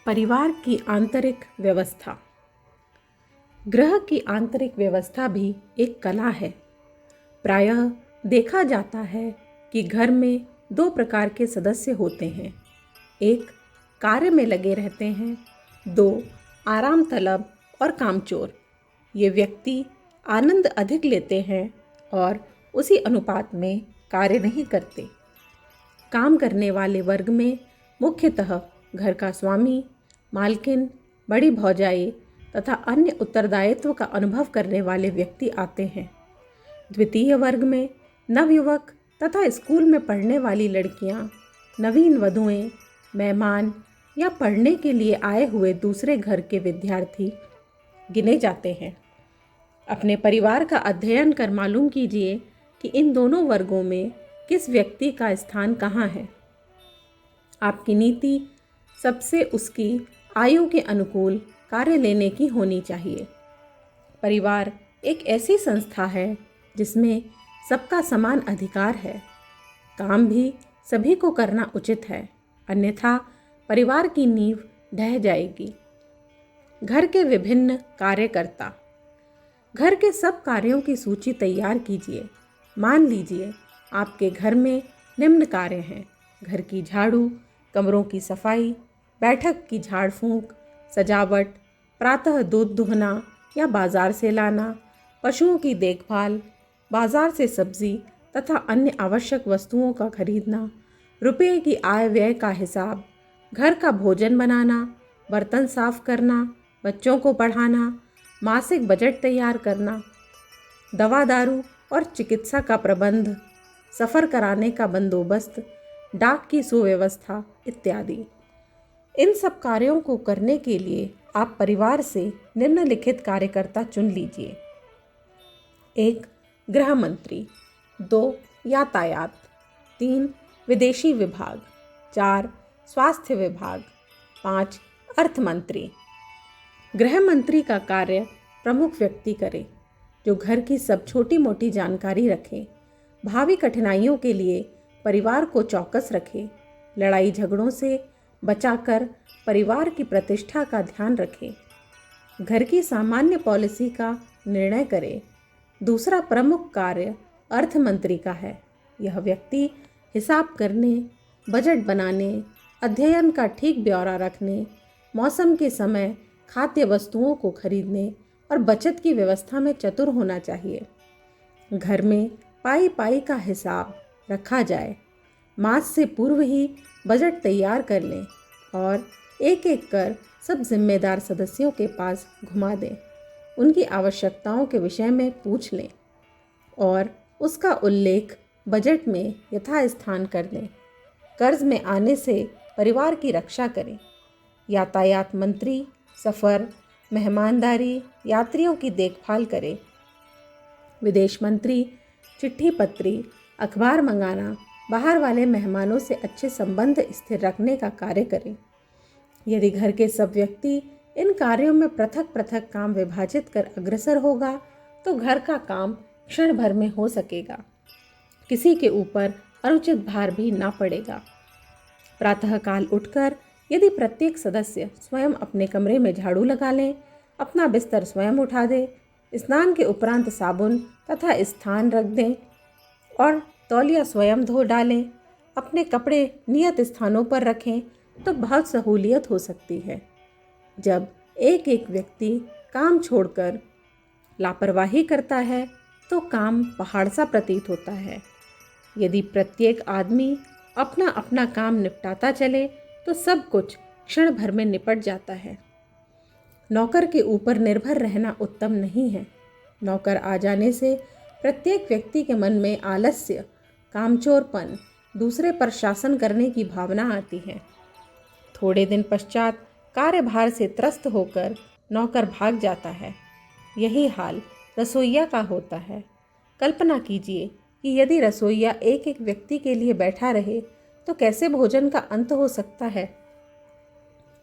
परिवार की आंतरिक व्यवस्था। गृह की आंतरिक व्यवस्था भी एक कला है। प्रायः देखा जाता है कि घर में दो प्रकार के सदस्य होते हैं। एक कार्य में लगे रहते हैं, दो आराम तलब और कामचोर। ये व्यक्ति आनंद अधिक लेते हैं और उसी अनुपात में कार्य नहीं करते। काम करने वाले वर्ग में मुख्यतः घर का स्वामी, मालकिन, बड़ी भौजाई तथा अन्य उत्तरदायित्व का अनुभव करने वाले व्यक्ति आते हैं। द्वितीय वर्ग में नवयुवक तथा स्कूल में पढ़ने वाली लड़कियां, नवीन वधुएं, मेहमान या पढ़ने के लिए आए हुए दूसरे घर के विद्यार्थी गिने जाते हैं। अपने परिवार का अध्ययन कर मालूम कीजिए कि इन दोनों वर्गों में किस व्यक्ति का स्थान कहाँ है। आपकी नीति सबसे उसकी आयु के अनुकूल कार्य लेने की होनी चाहिए। परिवार एक ऐसी संस्था है जिसमें सबका समान अधिकार है। काम भी सभी को करना उचित है, अन्यथा परिवार की नींव ढह जाएगी। घर के विभिन्न कार्यकर्ता। घर के सब कार्यों की सूची तैयार कीजिए। मान लीजिए आपके घर में निम्न कार्य हैं: घर की झाड़ू, कमरों की सफाई, बैठक की झाड़ फूंक, सजावट, प्रातः दूध दुहना या बाजार से लाना, पशुओं की देखभाल, बाजार से सब्जी तथा अन्य आवश्यक वस्तुओं का खरीदना, रुपये की आय व्यय का हिसाब, घर का भोजन बनाना, बर्तन साफ करना, बच्चों को पढ़ाना, मासिक बजट तैयार करना, दवा दारू और चिकित्सा का प्रबंध, सफ़र कराने का बंदोबस्त, डाक की सुव्यवस्था इत्यादि। इन सब कार्यों को करने के लिए आप परिवार से निम्नलिखित कार्यकर्ता चुन लीजिए: 1. गृह मंत्री, 2. यातायात, 3. विदेशी विभाग, 4. स्वास्थ्य विभाग, 5. अर्थ मंत्री। गृह मंत्री का कार्य प्रमुख व्यक्ति करे, जो घर की सब छोटी मोटी जानकारी रखे, भावी कठिनाइयों के लिए परिवार को चौकस रखे, लड़ाई झगड़ों से बचाकर परिवार की प्रतिष्ठा का ध्यान रखे, घर की सामान्य पॉलिसी का निर्णय करे। दूसरा प्रमुख कार्य अर्थ मंत्री का है। यह व्यक्ति हिसाब करने, बजट बनाने, अध्ययन का ठीक ब्यौरा रखने, मौसम के समय खाद्य वस्तुओं को खरीदने और बचत की व्यवस्था में चतुर होना चाहिए। घर में पाई पाई का हिसाब रखा जाए, मास से पूर्व ही बजट तैयार कर लें और एक एक कर सब जिम्मेदार सदस्यों के पास घुमा दें। उनकी आवश्यकताओं के विषय में पूछ लें और उसका उल्लेख बजट में यथास्थान कर दें। कर्ज में आने से परिवार की रक्षा करें। यातायात मंत्री सफ़र, मेहमानदारी, यात्रियों की देखभाल करे। विदेश मंत्री चिट्ठी पत्री, अखबार मंगाना, बाहर वाले मेहमानों से अच्छे संबंध स्थिर रखने का कार्य करें। यदि घर के सब व्यक्ति इन कार्यों में पृथक पृथक काम विभाजित कर अग्रसर होगा तो घर का काम क्षण भर में हो सकेगा। किसी के ऊपर अनुचित भार भी ना पड़ेगा। प्रातःकाल उठकर यदि प्रत्येक सदस्य स्वयं अपने कमरे में झाड़ू लगा लें, अपना बिस्तर स्वयं उठा दे, स्नान के उपरांत साबुन तथा स्थान रख दें और तौलिया स्वयं धो डालें, अपने कपड़े नियत स्थानों पर रखें तो बहुत सहूलियत हो सकती है। जब एक एक व्यक्ति काम छोड़कर लापरवाही करता है तो काम पहाड़ सा प्रतीत होता है। यदि प्रत्येक आदमी अपना अपना काम निपटाता चले तो सब कुछ क्षण भर में निपट जाता है। नौकर के ऊपर निर्भर रहना उत्तम नहीं है। नौकर आ जाने से प्रत्येक व्यक्ति के मन में आलस्य, कामचोरपन, दूसरे पर शासन करने की भावना आती है। थोड़े दिन पश्चात कार्यभार से त्रस्त होकर नौकर भाग जाता है। यही हाल रसोइया का होता है। कल्पना कीजिए कि यदि रसोइया एक एक व्यक्ति के लिए बैठा रहे तो कैसे भोजन का अंत हो सकता है।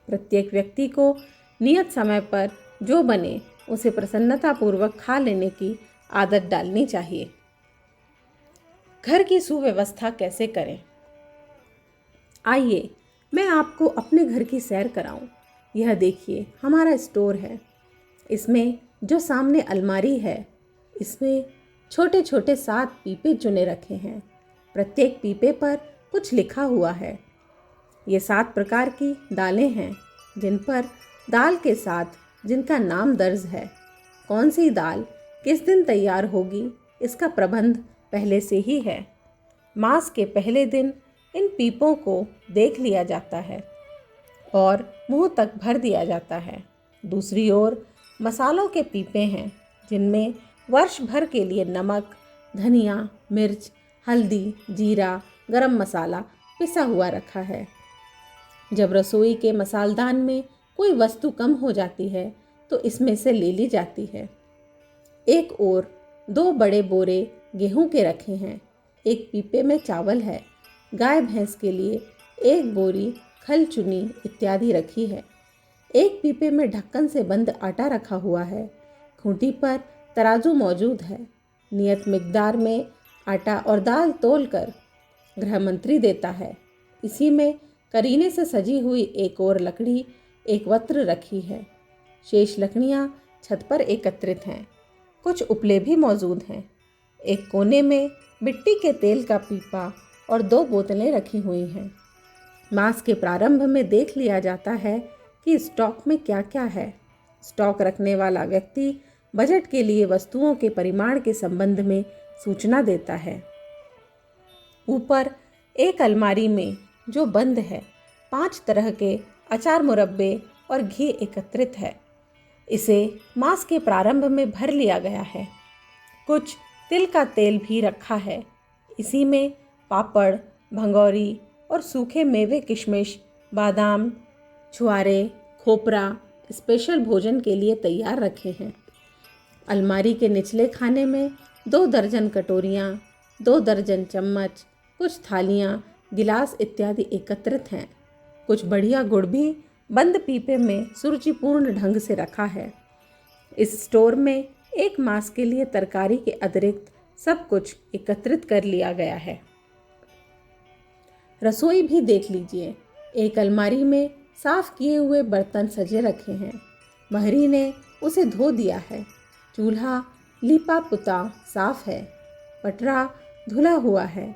प्रत्येक व्यक्ति को नियत समय पर जो बने उसे प्रसन्नतापूर्वक खा लेने की आदत डालनी चाहिए। घर की सुव्यवस्था कैसे करें? आइए मैं आपको अपने घर की सैर कराऊं। यह देखिए हमारा स्टोर है। इसमें जो सामने अलमारी है, इसमें छोटे छोटे 7 पीपे चुने रखे हैं। प्रत्येक पीपे पर कुछ लिखा हुआ है। ये 7 प्रकार की दालें हैं जिन पर दाल के साथ जिनका नाम दर्ज है। कौन सी दाल किस दिन तैयार होगी इसका प्रबंध पहले से ही है। मास के पहले दिन इन पीपों को देख लिया जाता है और मुंह तक भर दिया जाता है। दूसरी ओर मसालों के पीपे हैं जिनमें वर्ष भर के लिए नमक, धनिया, मिर्च, हल्दी, जीरा, गरम मसाला पिसा हुआ रखा है। जब रसोई के मसालदान में कोई वस्तु कम हो जाती है तो इसमें से ले ली जाती है। एक ओर 2 बड़े बोरे गेहूं के रखे हैं। एक पीपे में चावल है। गाय भैंस के लिए 1 बोरी खल चुनी इत्यादि रखी है। एक पीपे में ढक्कन से बंद आटा रखा हुआ है। खूंटी पर तराजू मौजूद है। नियत मिकदार में आटा और दाल तौलकर गृह मंत्री देता है। इसी में करीने से सजी हुई एक और लकड़ी एक वत्र रखी है। शेष लकड़ियाँ छत पर एकत्रित हैं। कुछ उपले भी मौजूद हैं। एक कोने में मिट्टी के तेल का पीपा और 2 बोतलें रखी हुई हैं। मास के प्रारंभ में देख लिया जाता है कि स्टॉक में क्या क्या है। स्टॉक रखने वाला व्यक्ति बजट के लिए वस्तुओं के परिमाण के संबंध में सूचना देता है। ऊपर एक अलमारी में जो बंद है 5 तरह के अचार, मुरब्बे और घी एकत्रित है। इसे मास के प्रारंभ में भर लिया गया है। कुछ तिल का तेल भी रखा है। इसी में पापड़, भंगौरी और सूखे मेवे, किशमिश, बादाम, छुआरे, खोपरा स्पेशल भोजन के लिए तैयार रखे हैं। अलमारी के निचले खाने में 2 दर्जन कटोरियाँ, 2 दर्जन चम्मच, कुछ थालियाँ, गिलास इत्यादि एकत्रित हैं। कुछ बढ़िया गुड़ भी बंद पीपे में सुरुचिपूर्ण ढंग से रखा है। इस स्टोर में एक मास के लिए तरकारी के अतिरिक्त सब कुछ एकत्रित कर लिया गया है। रसोई भी देख लीजिए। एक अलमारी में साफ किए हुए बर्तन सजे रखे हैं। महरी ने उसे धो दिया है। चूल्हा लीपा पुता साफ है। पटरा धुला हुआ है।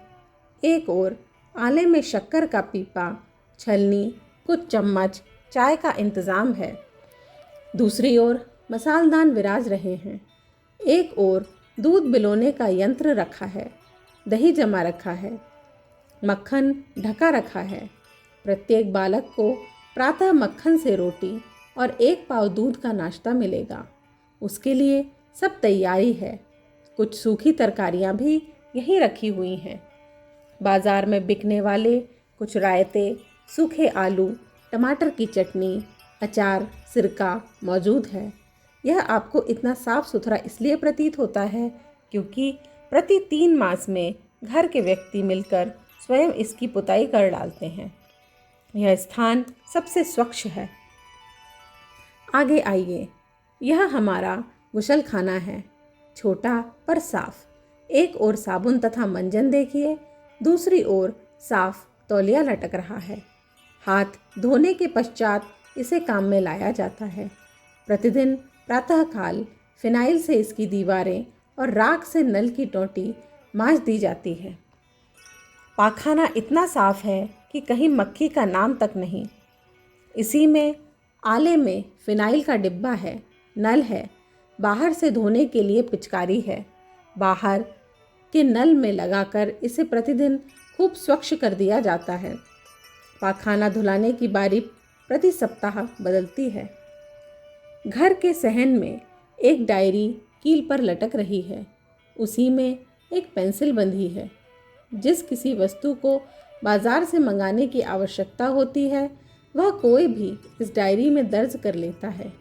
एक ओर आले में शक्कर का पीपा, छलनी, कुछ चम्मच, चाय का इंतज़ाम है। दूसरी ओर मसालदान विराज रहे हैं। एक ओर दूध बिलोने का यंत्र रखा है। दही जमा रखा है। मक्खन ढका रखा है। प्रत्येक बालक को प्रातः मक्खन से रोटी और 1 पाव दूध का नाश्ता मिलेगा। उसके लिए सब तैयारी है। कुछ सूखी तरकारियां भी यहीं रखी हुई हैं। बाज़ार में बिकने वाले कुछ रायते, सूखे आलू, टमाटर की चटनी, अचार, सिरका मौजूद है। यह आपको इतना साफ सुथरा इसलिए प्रतीत होता है क्योंकि प्रति 3 मास में घर के व्यक्ति मिलकर स्वयं इसकी पुताई कर डालते हैं। यह स्थान सबसे स्वच्छ है। आगे आइए, यह हमारा गुसल खाना है। छोटा पर साफ। एक ओर साबुन तथा मंजन देखिए, दूसरी ओर साफ तौलिया लटक रहा है। हाथ धोने के पश्चात इसे काम में लाया जाता है। प्रतिदिन प्रातःकाल फिनाइल से इसकी दीवारें और राख से नल की टोंटी मांज दी जाती है। पाखाना इतना साफ है कि कहीं मक्खी का नाम तक नहीं। इसी में आले में फिनाइल का डिब्बा है, नल है, बाहर से धोने के लिए पिचकारी है। बाहर के नल में लगाकर इसे प्रतिदिन खूब स्वच्छ कर दिया जाता है। पाखाना धुलाने की बारी प्रति सप्ताह बदलती है। घर के सहन में एक डायरी कील पर लटक रही है। उसी में एक पेंसिल बंधी है। जिस किसी वस्तु को बाजार से मंगाने की आवश्यकता होती है वह कोई भी इस डायरी में दर्ज कर लेता है।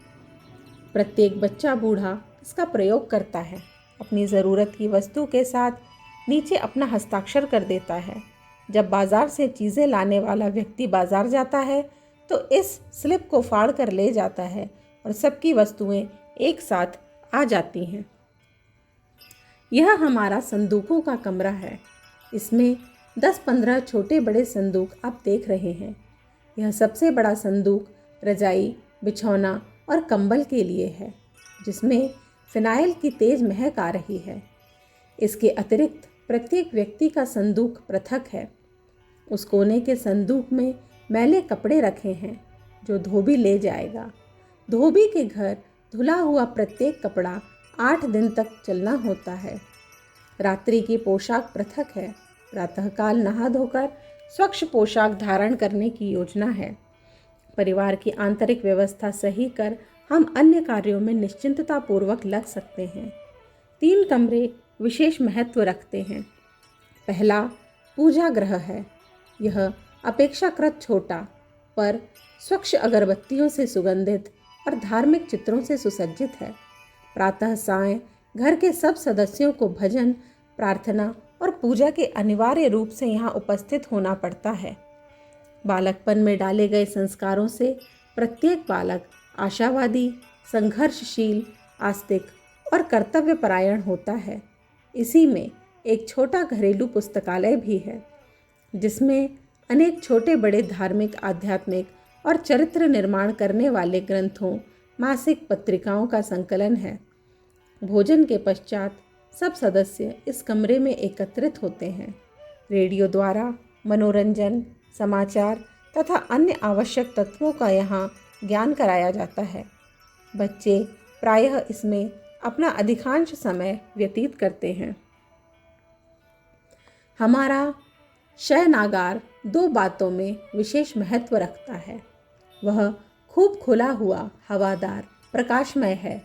प्रत्येक बच्चा बूढ़ा इसका प्रयोग करता है। अपनी ज़रूरत की वस्तु के साथ नीचे अपना हस्ताक्षर कर देता है। जब बाज़ार से चीज़ें लाने वाला व्यक्ति बाज़ार जाता है तो इस स्लिप को फाड़ कर ले जाता है और सबकी वस्तुएं एक साथ आ जाती हैं। यह हमारा संदूकों का कमरा है। इसमें 10-15 छोटे बड़े संदूक आप देख रहे हैं। यह सबसे बड़ा संदूक रजाई बिछौना और कंबल के लिए है, जिसमें फिनाइल की तेज महक आ रही है। इसके अतिरिक्त प्रत्येक व्यक्ति का संदूक पृथक है। उस कोने के संदूक में मैले कपड़े रखे हैं जो धोबी ले जाएगा। धोबी के घर धुला हुआ प्रत्येक कपड़ा 8 दिन तक चलना होता है। रात्रि की पोशाक पृथक है। प्रातःकाल नहा धोकर स्वच्छ पोशाक धारण करने की योजना है। परिवार की आंतरिक व्यवस्था सही कर हम अन्य कार्यों में निश्चिंतता पूर्वक लग सकते हैं। 3 कमरे विशेष महत्व रखते हैं। पहला पूजा गृह है। यह अपेक्षाकृत छोटा पर स्वच्छ अगरबत्तियों से सुगंधित और धार्मिक चित्रों से सुसज्जित है। प्रातः सायं घर के सब सदस्यों को भजन, प्रार्थना और पूजा के अनिवार्य रूप से यहाँ उपस्थित होना पड़ता है। बालकपन में डाले गए संस्कारों से प्रत्येक बालक आशावादी, संघर्षशील, आस्तिक और कर्तव्यपरायण होता है। इसी में एक छोटा घरेलू पुस्तकालय भी है, जिसमें अनेक छोटे बड़े धार्मिक, आध्यात्मिक और चरित्र निर्माण करने वाले ग्रंथों, मासिक पत्रिकाओं का संकलन है। भोजन के पश्चात सब सदस्य इस कमरे में एकत्रित होते हैं। रेडियो द्वारा मनोरंजन, समाचार तथा अन्य आवश्यक तत्वों का यहाँ ज्ञान कराया जाता है। बच्चे प्रायः इसमें अपना अधिकांश समय व्यतीत करते हैं। हमारा शयनागार 2 बातों में विशेष महत्व रखता है। वह खूब खुला हुआ, हवादार, प्रकाशमय है।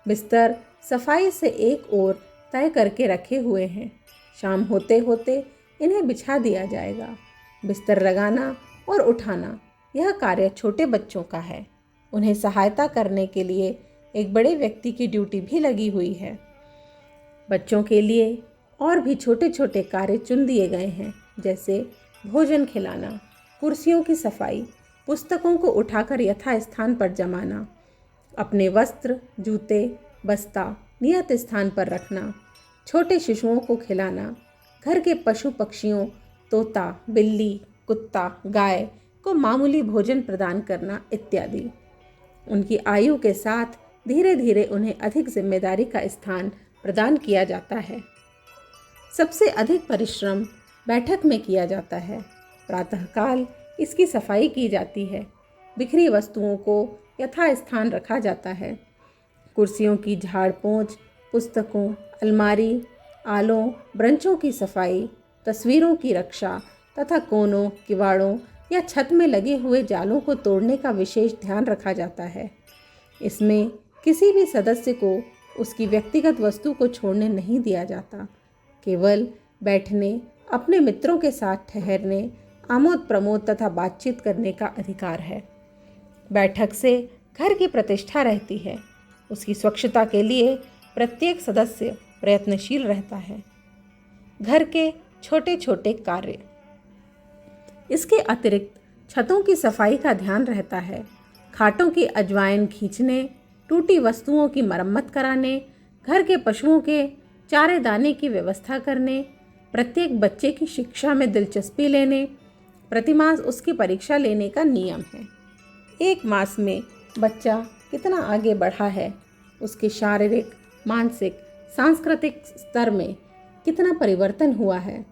बिस्तर सफाई से एक ओर तय करके रखे हुए हैं। शाम होते होते इन्हें बिछा दिया जाएगा। बिस्तर लगाना और उठाना यह कार्य छोटे बच्चों का है। उन्हें सहायता करने के लिए एक बड़े व्यक्ति की ड्यूटी भी लगी हुई है। बच्चों के लिए और भी छोटे छोटे कार्य चुन दिए गए हैं, जैसे भोजन खिलाना, कुर्सियों की सफाई, पुस्तकों को उठाकर यथास्थान पर जमाना, अपने वस्त्र, जूते, बस्ता नियत स्थान पर रखना, छोटे शिशुओं को खिलाना, घर के पशु पक्षियों, तोता, बिल्ली, कुत्ता, गाय को मामूली भोजन प्रदान करना इत्यादि। उनकी आयु के साथ धीरे धीरे उन्हें अधिक जिम्मेदारी का स्थान प्रदान किया जाता है। सबसे अधिक परिश्रम बैठक में किया जाता है। प्रातःकाल इसकी सफाई की जाती है। बिखरी वस्तुओं को यथास्थान रखा जाता है। कुर्सियों की झाड़ पोंछ, पुस्तकों, अलमारी, आलों, ब्रंचों की सफाई, तस्वीरों की रक्षा तथा कोनों, किवाड़ों या छत में लगे हुए जालों को तोड़ने का विशेष ध्यान रखा जाता है। इसमें किसी भी सदस्य को उसकी व्यक्तिगत वस्तु को छोड़ने नहीं दिया जाता। केवल बैठने, अपने मित्रों के साथ ठहरने, आमोद प्रमोद तथा बातचीत करने का अधिकार है। बैठक से घर की प्रतिष्ठा रहती है। उसकी स्वच्छता के लिए प्रत्येक सदस्य प्रयत्नशील रहता है। घर के छोटे छोटे कार्य। इसके अतिरिक्त छतों की सफाई का ध्यान रहता है। खाटों की अजवाइन खींचने, टूटी वस्तुओं की मरम्मत कराने, घर के पशुओं के चारे दाने की व्यवस्था करने, प्रत्येक बच्चे की शिक्षा में दिलचस्पी लेने, प्रतिमास उसकी परीक्षा लेने का नियम है। 1 मास में बच्चा कितना आगे बढ़ा है, उसके शारीरिक, मानसिक, सांस्कृतिक स्तर में कितना परिवर्तन हुआ है,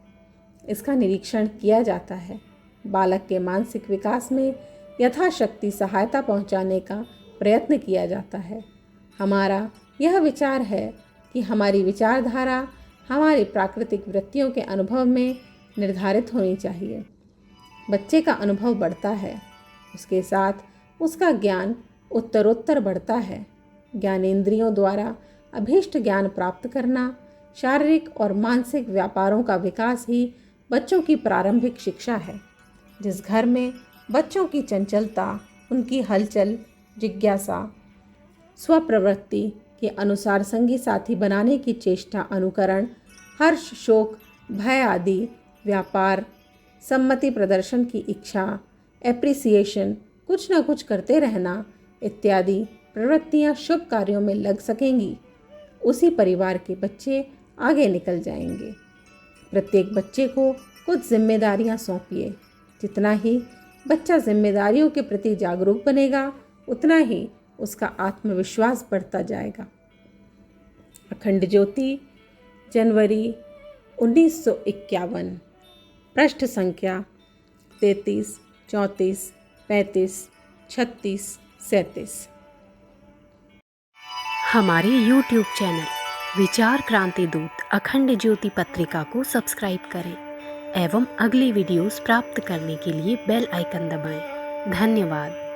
इसका निरीक्षण किया जाता है। बालक के मानसिक विकास में यथाशक्ति सहायता पहुंचाने का प्रयत्न किया जाता है। हमारा यह विचार है कि हमारी विचारधारा हमारी प्राकृतिक वृत्तियों के अनुभव में निर्धारित होनी चाहिए। बच्चे का अनुभव बढ़ता है, उसके साथ उसका ज्ञान उत्तरोत्तर बढ़ता है। ज्ञानेंद्रियों द्वारा अभीष्ट ज्ञान प्राप्त करना, शारीरिक और मानसिक व्यापारों का विकास ही बच्चों की प्रारंभिक शिक्षा है। जिस घर में बच्चों की चंचलता, उनकी हलचल, जिज्ञासा, स्वप्रवृत्ति के अनुसार संगी साथी बनाने की चेष्टा, अनुकरण, हर्ष, शोक, भय आदि, व्यापार, सम्मति प्रदर्शन की इच्छा, एप्रिसिएशन, कुछ न कुछ करते रहना इत्यादि प्रवृत्तियां शुभ कार्यों में लग सकेंगी, उसी परिवार के बच्चे आगे निकल जाएंगे। प्रत्येक बच्चे को कुछ जिम्मेदारियां सौंपिए। जितना ही बच्चा जिम्मेदारियों के प्रति जागरूक बनेगा, उतना ही उसका आत्मविश्वास बढ़ता जाएगा। अखंड ज्योति, जनवरी 1951, पृष्ठ संख्या 33, 34, 35, 36, 37। हमारे YouTube चैनल विचार क्रांति दूत अखंड ज्योति पत्रिका को सब्सक्राइब करें एवं अगली वीडियोस प्राप्त करने के लिए बेल आइकन दबाएं। धन्यवाद।